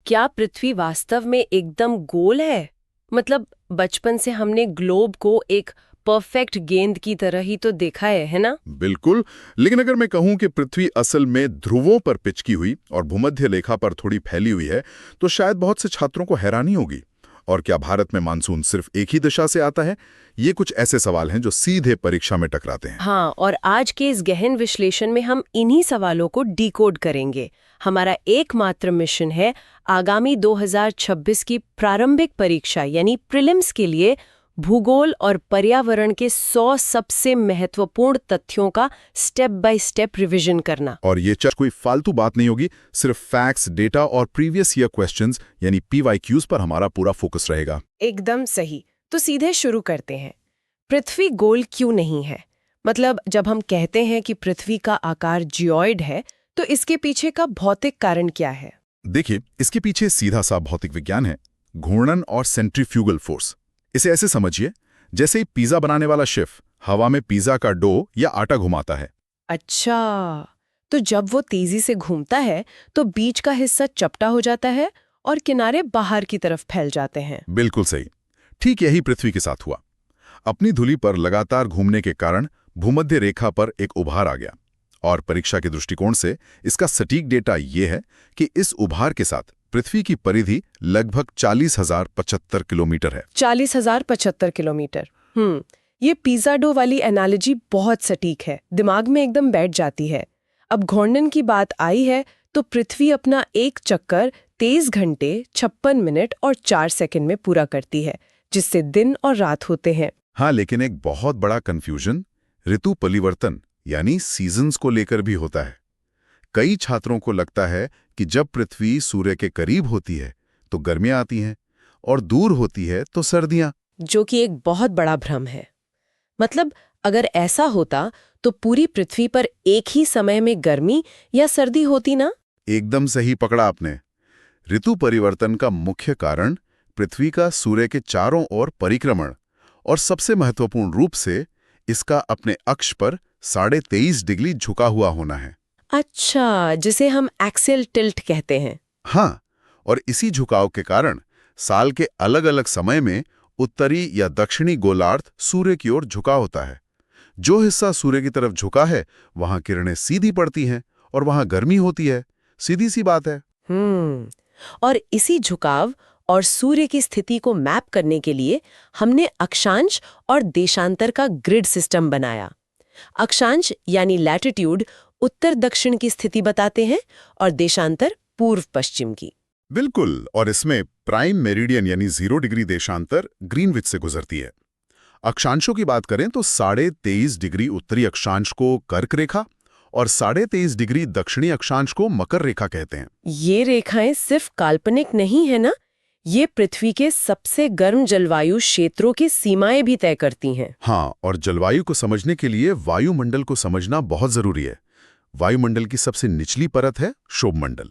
क्या पृथ्वी वास्तव में एकदम गोल है? मतलब बचपन से हमने ग्लोब को एक परफेक्ट गेंद की तरह ही तो देखा है ना? बिल्कुल। लेकिन अगर मैं कहूं कि पृथ्वी असल में ध्रुवों पर पिचकी हुई और भूमध्य रेखा पर थोड़ी फैली हुई है, तो शायद बहुत से छात्रों को हैरानी होगी। और क्या भारत में मानसून सिर्फ एक ही दिशा से आता है? ये कुछ ऐसे सवाल हैं जो सीधे परीक्षा में टकराते हैं। हाँ, और आज के इस गहन विश्लेषण में हम इन्हीं सवालों को डिकोड करेंगे। हमारा एकमात्र मिशन है आगामी 2026 की प्रारंभिक परीक्षा यानी प्रीलिम्स के लिए भूगोल और पर्यावरण के 100 सबसे महत्वपूर्ण तथ्यों का स्टेप बाय स्टेप रिवीजन करना। और ये कोई फालतू बात नहीं होगी, सिर्फ फैक्ट्स, डेटा और प्रीवियस ईयर क्वेश्चंस यानी PYQs पर हमारा पूरा फोकस रहेगा। एकदम सही। तो सीधे शुरू करते हैं। पृथ्वी गोल क्यों नहीं है? मतलब जब हम कहते हैं कि पृथ्वी का आकार जियोइड है, तो इसके पीछे का भौतिक कारण क्या है? देखिए, इसके पीछे सीधा सा भौतिक विज्ञान है, घूर्णन और सेंट्रीफ्यूगल फोर्स। इसे ऐसे समझिए जैसे ही पिज्जा बनाने वाला शेफ हवा में पिज्जा का डो या आटा घुमाता है। अच्छा, तो जब वो तेजी से घूमता है तो बीच का हिस्सा चपटा हो जाता है और किनारे बाहर की तरफ फैल जाते हैं। बिल्कुल सही। ठीक यही पृथ्वी के साथ हुआ। अपनी धुरी पर लगातार घूमने के कारण भूमध्य रेखा पर एक उभार आ गया। और परीक्षा के दृष्टिकोण से इसका सटीक डेटा ये है कि इस उभार के साथ पृथ्वी की परिधि लगभग 40,075 किलोमीटर है। 40,075 किलोमीटर। ये पिज्जा डो वाली एनालॉजी बहुत सटीक है, दिमाग में एकदम बैठ जाती है। अब घूर्णन की बात आई है तो पृथ्वी अपना एक चक्कर 23 घंटे 56 मिनट और 4 सेकंड में पूरा करती है, जिससे दिन और रात होते हैं। हाँ, लेकिन एक बहुत बड़ा कंफ्यूजन ऋतु परिवर्तन यानी सीजन्स को लेकर भी होता है। कई छात्रों को लगता है कि जब पृथ्वी सूर्य के करीब होती है तो गर्मियां आती हैं और दूर होती है तो सर्दियां। जो कि एक बहुत बड़ा भ्रम है। मतलब अगर ऐसा होता तो पूरी पृथ्वी पर एक ही समय में गर्मी या सर्दी होती ना? एकदम सही पकड़ा आपने। ऋतु परिवर्तन का मुख्य कारण पृथ्वी का सूर्य के चारों ओर परिक्रमण और सबसे महत्वपूर्ण रूप से इसका अपने अक्ष पर 23.5 डिग्री झुका हुआ होना है। अच्छा, जिसे हम एक्सियल टिल्ट कहते हैं। हाँ, और इसी झुकाव के कारण साल के अलग-अलग समय में उत्तरी या दक्षिणी गोलार्ध सूर्य की ओर झुका होता है। जो हिस्सा सूर्य की तरफ झुका है वहां किरणें सीधी पड़ती हैं और वहां गर्मी होती है। सीधी सी बात है। और इसी झुकाव और सूर्य की स्थिति को मैप करने के लिए हमने अक्षांश और देशांतर का ग्रिड सिस्टम बनाया। अक्षांश यानी लैटिट्यूड उत्तर दक्षिण की स्थिति बताते हैं और देशांतर पूर्व पश्चिम की। बिल्कुल, और इसमें प्राइम मेरिडियन यानी 0 डिग्री देशांतर ग्रीनविच से गुजरती है। अक्षांशों की बात करें तो 23.5 डिग्री उत्तरी अक्षांश को कर्क रेखा और 23.5 डिग्री दक्षिणी अक्षांश को मकर रेखा कहते हैं। ये रेखाएं सिर्फ काल्पनिक नहीं है ना, ये पृथ्वी के सबसे गर्म जलवायु क्षेत्रों की सीमाएं भी तय करती हैं। हाँ, और जलवायु को समझने के लिए वायुमंडल को समझना बहुत जरूरी है। वायुमंडल की सबसे निचली परत है क्षोभमंडल।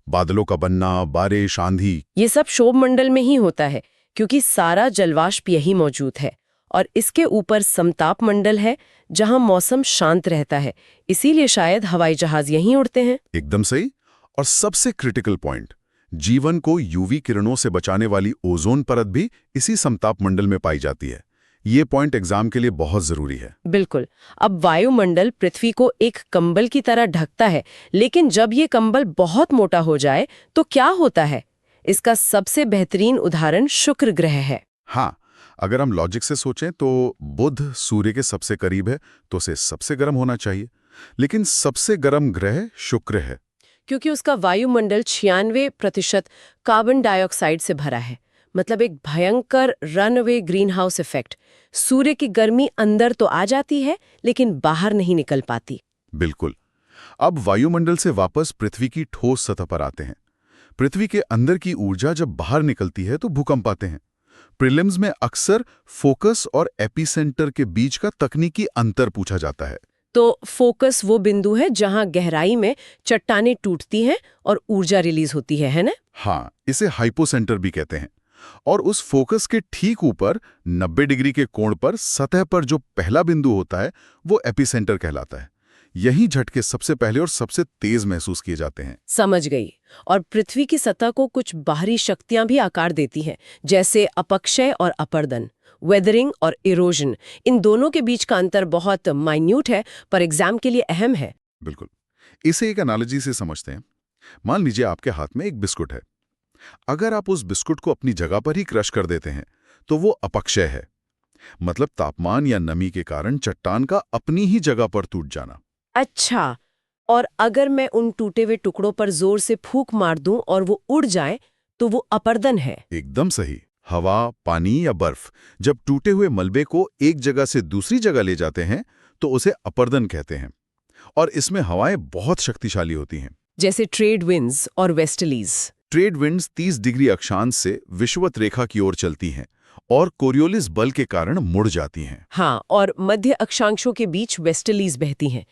बादलों का बनना, बारिश, आंधी, ये सब क्षोभमंडल में ही होता है क्योंकि सारा जलवाष्प यही मौजूद है। और इसके ऊपर समताप मंडल है जहां मौसम शांत रहता है, इसीलिए शायद हवाई जहाज यहीं उड़ते हैं। एकदम सही। और सबसे क्रिटिकल पॉइंट, जीवन को यूवी किरणों से बचाने वाली ओजोन परत भी इसी समताप मंडल में पाई जाती है। ये पॉइंट एग्जाम के लिए बहुत जरूरी है। बिल्कुल। अब वायुमंडल पृथ्वी को एक कंबल की तरह ढकता है, लेकिन जब ये कंबल बहुत मोटा हो जाए तो क्या होता है? इसका सबसे बेहतरीन उदाहरण शुक्र ग्रह है। हाँ, अगर हम लॉजिक से सोचें तो बुध सूर्य के सबसे करीब है तो उसे सबसे गर्म होना चाहिए, लेकिन सबसे गर्म ग्रह शुक्र है क्योंकि उसका वायुमंडल 96% कार्बन डाइऑक्साइड से भरा है। मतलब एक भयंकर रनअवे ग्रीन हाउस इफेक्ट। सूर्य की गर्मी अंदर तो आ जाती है लेकिन बाहर नहीं निकल पाती। बिल्कुल। अब वायुमंडल से वापस पृथ्वी की ठोस सतह पर आते हैं। पृथ्वी के अंदर की ऊर्जा जब बाहर निकलती है तो भूकंप आते हैं। प्रीलिम्स में अक्सर फोकस और एपिसेंटर के बीच का तकनीकी अंतर पूछा जाता है। तो फोकस वो बिंदु है जहां गहराई में चट्टानें टूटती हैं और ऊर्जा रिलीज होती है ना? हाँ, इसे हाइपोसेंटर भी कहते हैं। और उस फोकस के ठीक ऊपर 90 डिग्री के कोण पर सतह पर जो पहला बिंदु होता है वो एपिसेंटर कहलाता है। यही झटके सबसे पहले और सबसे तेज महसूस किए जाते हैं। समझ गई। और पृथ्वी की सतह को कुछ बाहरी शक्तियां भी आकार देती हैं, जैसे अपक्षय और अपर्दन, वेदरिंग और इरोजन। इन दोनों के बीच का अंतर बहुत माइन्यूट है, पर एग्जाम के लिए अहम है। बिल्कुल। इसे एक एनालॉजी से समझते हैं। मान लीजिए आपके हाथ में एक बिस्कुट है। अगर आप उस बिस्कुट को अपनी जगह पर ही क्रश कर देते हैं तो वो अपक्षय है, मतलब तापमान या नमी के कारण चट्टान का अपनी ही जगह पर टूट जाना। अच्छा, और अगर मैं उन टूटे हुए टुकड़ों पर जोर से फूंक मार दूं और वो उड़ जाए तो वो अपर्दन है। एकदम सही। हवा, पानी या बर्फ जब टूटे हुए मलबे को एक जगह से दूसरी जगह ले जाते हैं तो उसे अपर्दन कहते हैं। और इसमें हवाएं बहुत शक्तिशाली होती हैं, जैसे ट्रेड विंड्स और वेस्टलीज। ट्रेड विंड्स 30 डिग्री अक्षांश से विषुवत रेखा की ओर चलती हैं और कोरियोलिस बल के कारण मुड़ जाती हैं। हाँ, और मध्य अक्षांशों के बीच वेस्टलीज बहती हैं।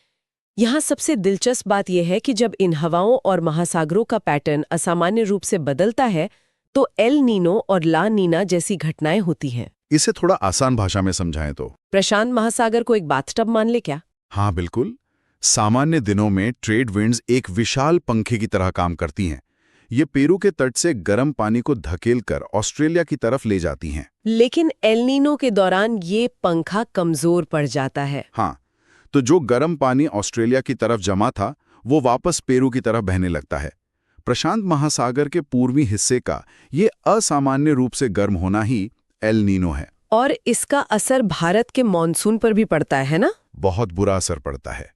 यहाँ सबसे दिलचस्प बात यह है कि जब इन हवाओं और महासागरों का पैटर्न असामान्य रूप से बदलता है तो एल नीनो और ला नीना जैसी घटनाएं होती हैं। इसे थोड़ा आसान भाषा में समझाएं तो प्रशांत महासागर को एक बाथटब मान ले क्या? हाँ बिल्कुल। सामान्य दिनों में ट्रेड विंड्स एक विशाल पंखे की तरह काम करती हैं। ये पेरू के तट से गर्म पानी को धकेलकर ऑस्ट्रेलिया की तरफ ले जाती हैं। लेकिन एल नीनो के दौरान ये पंखा कमजोर पड़ जाता है। हाँ, तो जो गर्म पानी ऑस्ट्रेलिया की तरफ जमा था वो वापस पेरू की तरफ बहने लगता है। प्रशांत महासागर के पूर्वी हिस्से का ये असामान्य रूप से गर्म होना ही एल नीनो है। और इसका असर भारत के मॉनसून पर भी पड़ता है ना? बहुत बुरा असर पड़ता है।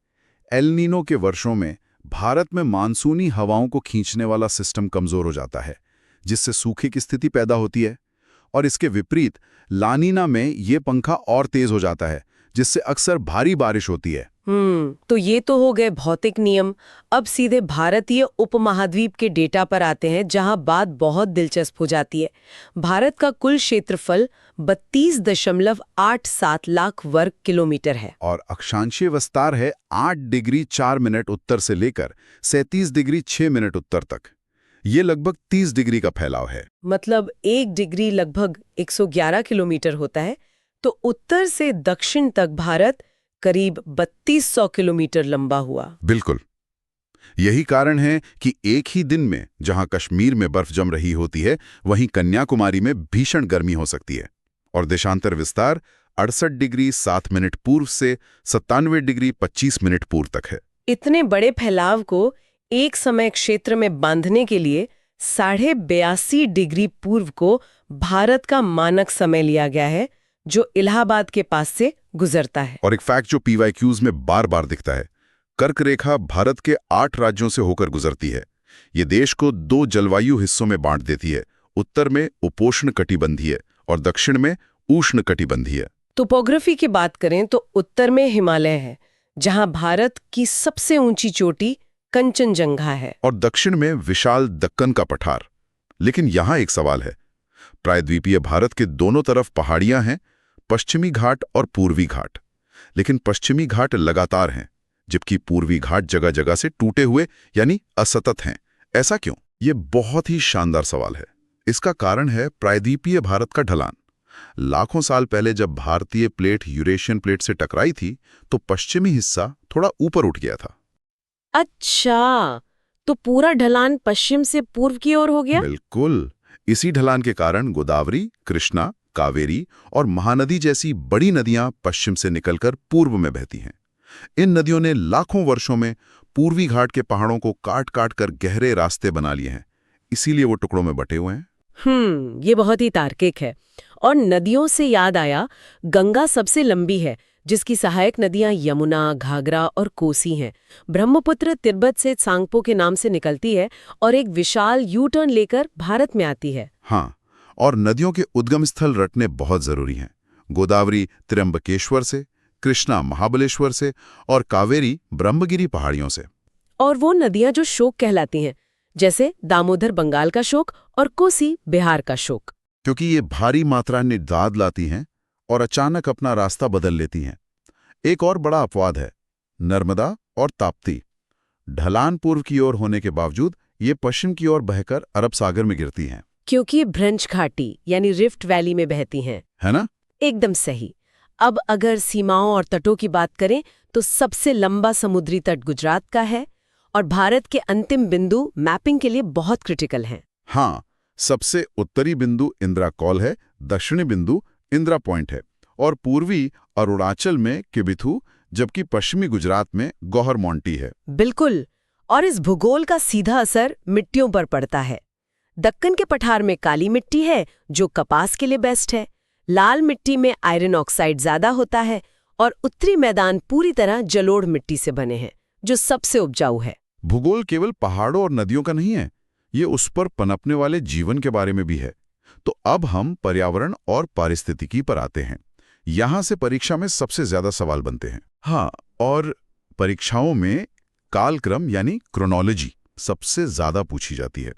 एल नीनो के वर्षों में भारत में मानसूनी हवाओं को खींचने वाला सिस्टम कमजोर हो जाता है, जिससे सूखे की स्थिति पैदा होती है। और इसके विपरीत लानीना में ये पंखा और तेज हो जाता है, जिससे अक्सर भारी बारिश होती है। तो ये तो हो गए भौतिक नियम। अब सीधे भारतीय उपमहाद्वीप के डेटा पर आते हैं, जहां बात बहुत दिलचस्प हो जाती है। भारत का कुल क्षेत्रफल 32.87 लाख वर्ग किलोमीटर है और अक्षांशीय विस्तार है 8 डिग्री 4 मिनट उत्तर से लेकर 37 डिग्री 6 मिनट उत्तर तक। ये लगभग 30 डिग्री का फैलाव है। मतलब 1 डिग्री लगभग 111 किलोमीटर होता है। तो उत्तर से दक्षिण तक भारत करीब 3200 किलोमीटर लंबा हुआ। बिल्कुल। यही कारण है कि एक ही दिन में जहां कश्मीर में बर्फ जम रही होती है, वहीं कन्याकुमारी में भीषण गर्मी हो सकती है। और देशांतर विस्तार 68 डिग्री 7 मिनट पूर्व से 97 डिग्री 25 मिनट पूर्व तक है। इतने बड़े फैलाव को एक समय क्षेत्र में बांधने के लिए 82.5 डिग्री पूर्व को भारत का मानक समय लिया गया है, जो इलाहाबाद के पास से गुजरता है। और एक फैक्ट जो PYQs में बार बार दिखता है, कर्क रेखा भारत के 8 राज्यों से होकर गुजरती है। ये देश को 2 जलवायु हिस्सों में बांट देती है। उत्तर में उपोष्ण कटिबंधीय और दक्षिण में उष्ण कटिबंधीय। टोपोग्राफी की बात करें तो उत्तर में हिमालय है, जहां भारत की सबसे ऊंची चोटी कंचनजंगा है, और दक्षिण में विशाल दक्कन का पठार। लेकिन यहां एक सवाल है। प्रायद्वीपीय भारत के दोनों तरफ पहाड़ियां हैं, पश्चिमी घाट और पूर्वी घाट। लेकिन पश्चिमी घाट लगातार हैं, जबकि पूर्वी घाट जगह जगह से टूटे हुए यानी असतत हैं। ऐसा क्यों? ये बहुत ही शानदार सवाल है। इसका कारण है प्रायद्वीपीय भारत का ढलान। लाखों साल पहले जब भारतीय प्लेट यूरेशियन प्लेट से टकराई थी, तो पश्चिमी हिस्सा थोड़ा ऊपर उठ गया था। अच्छा, तो पूरा ढलान पश्चिम से पूर्व की ओर हो गया? बिल्कुल। इसी ढलान के कारण गोदावरी, कृष्णा, कावेरी और महानदी जैसी बड़ी नदियां पश्चिम से निकलकर पूर्व में बहती हैं। इन नदियों ने लाखों वर्षों में पूर्वी घाट के पहाड़ों को काट काट कर गहरे रास्ते बना लिए हैं। इसीलिए वो टुकड़ों में बटे हुए हैं। ये बहुत ही तार्किक है। और नदियों से याद आया, गंगा सबसे लंबी है, जिसकी सहायक नदियां यमुना, घाघरा और कोसी हैं। ब्रह्मपुत्र तिब्बत से सांगपो के नाम से निकलती है और एक विशाल यू टर्न लेकर भारत में आती है। हाँ, और नदियों के उद्गम स्थल रटने बहुत जरूरी हैं। गोदावरी त्र्यंबकेश्वर से, कृष्णा महाबलेश्वर से और कावेरी ब्रह्मगिरी पहाड़ियों से। और वो नदियां जो शोक कहलाती हैं, जैसे दामोदर बंगाल का शोक और कोसी बिहार का शोक। क्योंकि ये भारी मात्रा में दाद लाती हैं और अचानक अपना रास्ता बदल लेती हैं। एक और बड़ा अपवाद है नर्मदा और ताप्ती। ढलान पूर्व की ओर होने के बावजूद ये पश्चिम की ओर बहकर अरब सागर में गिरती हैं। क्योंकि भ्रंश घाटी यानी रिफ्ट वैली में बहती हैं। है ना? एकदम सही। अब अगर सीमाओं और तटों की बात करें तो सबसे लंबा समुद्री तट गुजरात का है और भारत के अंतिम बिंदु मैपिंग के लिए बहुत क्रिटिकल हैं। हाँ, सबसे उत्तरी बिंदु इंदिरा कॉल है, दक्षिणी बिंदु इंदिरा पॉइंट है और पूर्वी अरुणाचल में किबिथु, जबकि पश्चिमी गुजरात में गौहर मोंटी है। बिल्कुल, और इस भूगोल का सीधा असर मिट्टियों पर पड़ता है। दक्कन के पठार में काली मिट्टी है जो कपास के लिए बेस्ट है, लाल मिट्टी में आयरन ऑक्साइड ज्यादा होता है और उत्तरी मैदान पूरी तरह जलोढ़ मिट्टी से बने हैं जो सबसे उपजाऊ है। भूगोल केवल पहाड़ों और नदियों का नहीं है, ये उस पर पनपने वाले जीवन के बारे में भी है। तो अब हम पर्यावरण और पारिस्थितिकी पर आते हैं। यहाँ से परीक्षा में सबसे ज्यादा सवाल बनते हैं। हाँ, और परीक्षाओं में कालक्रम यानी क्रोनोलॉजी सबसे ज्यादा पूछी जाती है।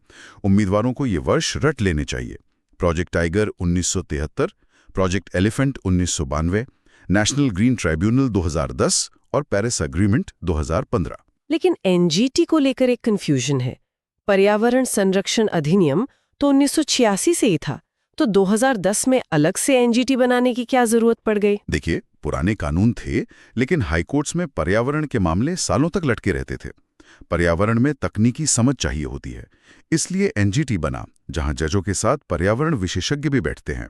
उम्मीदवारों को ये वर्ष रट लेने चाहिए। Project tiger 1973, project elephant 1992, national green tribunal 2010 और पेरिस एग्रीमेंट 2015। लेकिन एनजीटी को लेकर एक कंफ्यूजन है। पर्यावरण संरक्षण अधिनियम तो 1986 से ही था, तो 2010 में अलग से एनजीटी बनाने की क्या जरूरत पड़ गई? देखिए, पुराने कानून थे, लेकिन हाईकोर्ट्स में पर्यावरण के मामले सालों तक लटके रहते थे। पर्यावरण में तकनीकी समझ चाहिए होती है, इसलिए एनजीटी बना, जहां जजों के साथ पर्यावरण विशेषज्ञ भी बैठते हैं।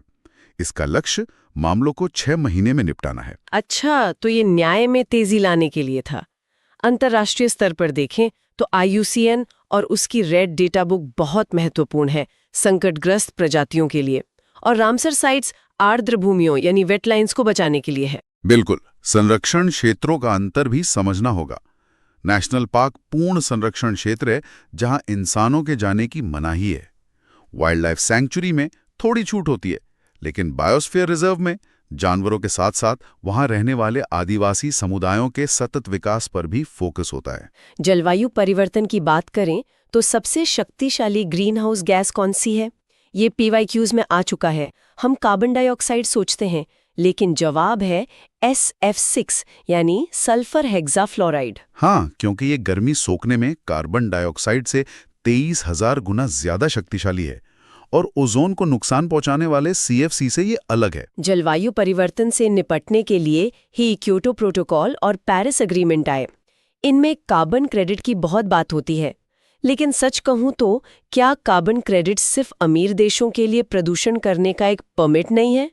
इसका लक्ष्य मामलों को 6 महीने में निपटाना है। अच्छा, तो ये न्याय में तेजी लाने के लिए था। अंतर्राष्ट्रीय स्तर पर देखें तो IUCN और उसकी रेड डेटा बुक बहुत महत्वपूर्ण है संकटग्रस्त प्रजातियों के लिए, और रामसर साइट्स आर्द्र भूमियों यानी वेटलाइंस को बचाने के लिए है। बिल्कुल, संरक्षण क्षेत्रों का अंतर भी समझना होगा। नेशनल पार्क पूर्ण संरक्षण क्षेत्र है जहां इंसानों के जाने की मनाही है। वाइल्ड लाइफ सैंक्चुरी में थोड़ी छूट होती है, लेकिन बायोस्फीयर रिजर्व में जानवरों के साथ साथ वहां रहने वाले आदिवासी समुदायों के सतत विकास पर भी फोकस होता है। जलवायु परिवर्तन की बात करें तो सबसे शक्तिशाली ग्रीन हाउस गैस कौन सी है? ये PYQs में आ चुका है। हम कार्बन डाइऑक्साइड सोचते हैं, लेकिन जवाब है SF6 यानी सल्फर हेक्साफ्लोराइड। हाँ, क्योंकि ये गर्मी सोखने में कार्बन डाइऑक्साइड से 23,000 गुना ज्यादा शक्तिशाली है और ओजोन को नुकसान पहुंचाने वाले CFC से ये अलग है। जलवायु परिवर्तन से निपटने के लिए ही क्योटो प्रोटोकॉल और पेरिस एग्रीमेंट आए। इनमें कार्बन क्रेडिट की बहुत बात होती है, लेकिन सच कहूं तो क्या कार्बन क्रेडिट सिर्फ अमीर देशों के लिए प्रदूषण करने का एक परमिट नहीं है?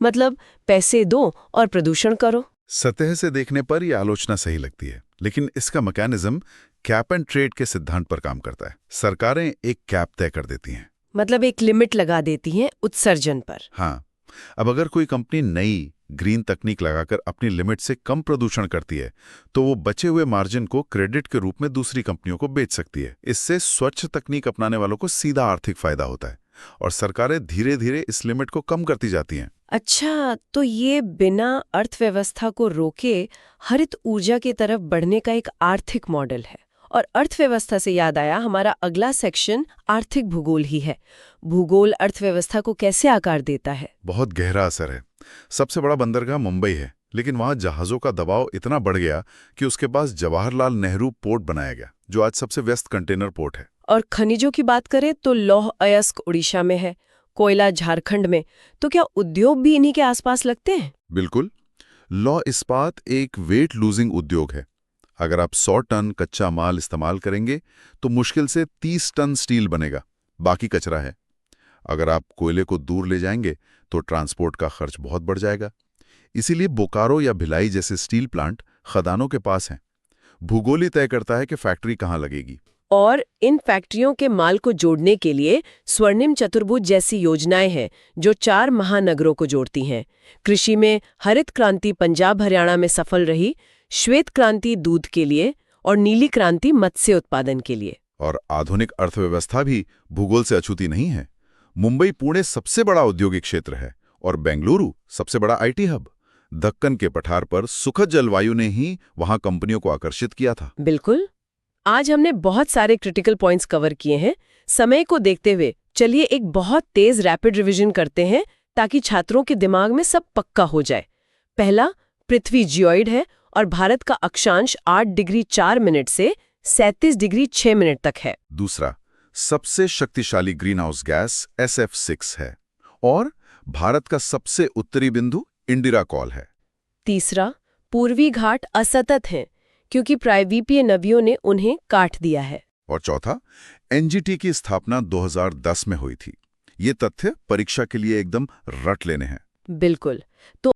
मतलब पैसे दो और प्रदूषण करो। सतह से देखने पर यह आलोचना सही लगती है, लेकिन इसका मैकेनिज्म कैप एंड ट्रेड के सिद्धांत पर काम करता है। सरकारें एक कैप तय कर देती हैं, मतलब एक लिमिट लगा देती हैं उत्सर्जन पर। हाँ, अब अगर कोई कंपनी नई ग्रीन तकनीक लगाकर अपनी लिमिट से कम प्रदूषण करती है, तो वो बचे हुए मार्जिन को क्रेडिट के रूप में दूसरी कंपनियों को बेच सकती है। इससे स्वच्छ तकनीक अपनाने वालों को सीधा आर्थिक फायदा होता है और सरकारें धीरे धीरे इस लिमिट को कम करती जाती हैं। अच्छा, तो ये बिना अर्थव्यवस्था को रोके हरित ऊर्जा की तरफ बढ़ने का एक आर्थिक मॉडल है। और अर्थव्यवस्था से याद आया, हमारा अगला सेक्शन आर्थिक भूगोल ही है। भूगोल अर्थव्यवस्था को कैसे आकार देता है? बहुत गहरा असर है। सबसे बड़ा बंदरगाह मुंबई है, लेकिन वहां जहाजों का दबाव इतना बढ़ गया कि उसके पास जवाहरलाल नेहरू पोर्ट बनाया गया, जो आज सबसे व्यस्त कंटेनर पोर्ट है। और खनिजों की बात करें तो लौह अयस्क उड़ीसा में है, कोयला झारखंड में। तो क्या उद्योग भी इन्हीं के आसपास लगते हैं? बिल्कुल। लौह इस्पात एक वेट लूजिंग उद्योग है। अगर आप 100 टन कच्चा माल इस्तेमाल करेंगे तो मुश्किल से 30 टन स्टील बनेगा, बाकी कचरा है। अगर आप कोयले को दूर ले जाएंगे तो ट्रांसपोर्ट का खर्च बहुत बढ़ जाएगा। इसीलिए बोकारो या भिलाई जैसे स्टील प्लांट खदानों के पास हैं। भूगोल ही तय करता है कि फैक्ट्री कहाँ लगेगी। और इन फैक्ट्रियों के माल को जोड़ने के लिए स्वर्णिम चतुर्भुज जैसी योजनाएं हैं जो 4 महानगरों को जोड़ती हैं। कृषि में हरित क्रांति पंजाब हरियाणा में सफल रही, श्वेत क्रांति दूध के लिए और नीली क्रांति मत्स्य उत्पादन के लिए। और आधुनिक अर्थव्यवस्था भी भूगोल से अछूती नहीं है। मुंबई पुणे सबसे बड़ा औद्योगिक क्षेत्र है और बेंगलुरु सबसे बड़ा IT हब। दक्कन के पठार पर सुखद जलवायु ने ही वहां कंपनियों को आकर्षित किया था। बिल्कुल। आज हमने बहुत सारे क्रिटिकल पॉइंट्स कवर किए हैं। समय को देखते हुए चलिए एक बहुत तेज रैपिड रिवीजन करते हैं ताकि छात्रों के दिमाग में सब पक्का हो जाए। पहला, पृथ्वी जियोइड है और भारत का अक्षांश 8 डिग्री 4 मिनट से 37 डिग्री 6 मिनट तक है। दूसरा, सबसे शक्तिशाली ग्रीन हाउस गैस SF6 है और भारत का सबसे उत्तरी बिंदु इंदिरा कॉल है। तीसरा, पूर्वी घाट असतत हैं क्योंकि प्रायद्वीपीय नदियों ने उन्हें काट दिया है। और चौथा, एनजीटी की स्थापना 2010 में हुई थी। ये तथ्य परीक्षा के लिए एकदम रट लेने हैं। बिल्कुल। तो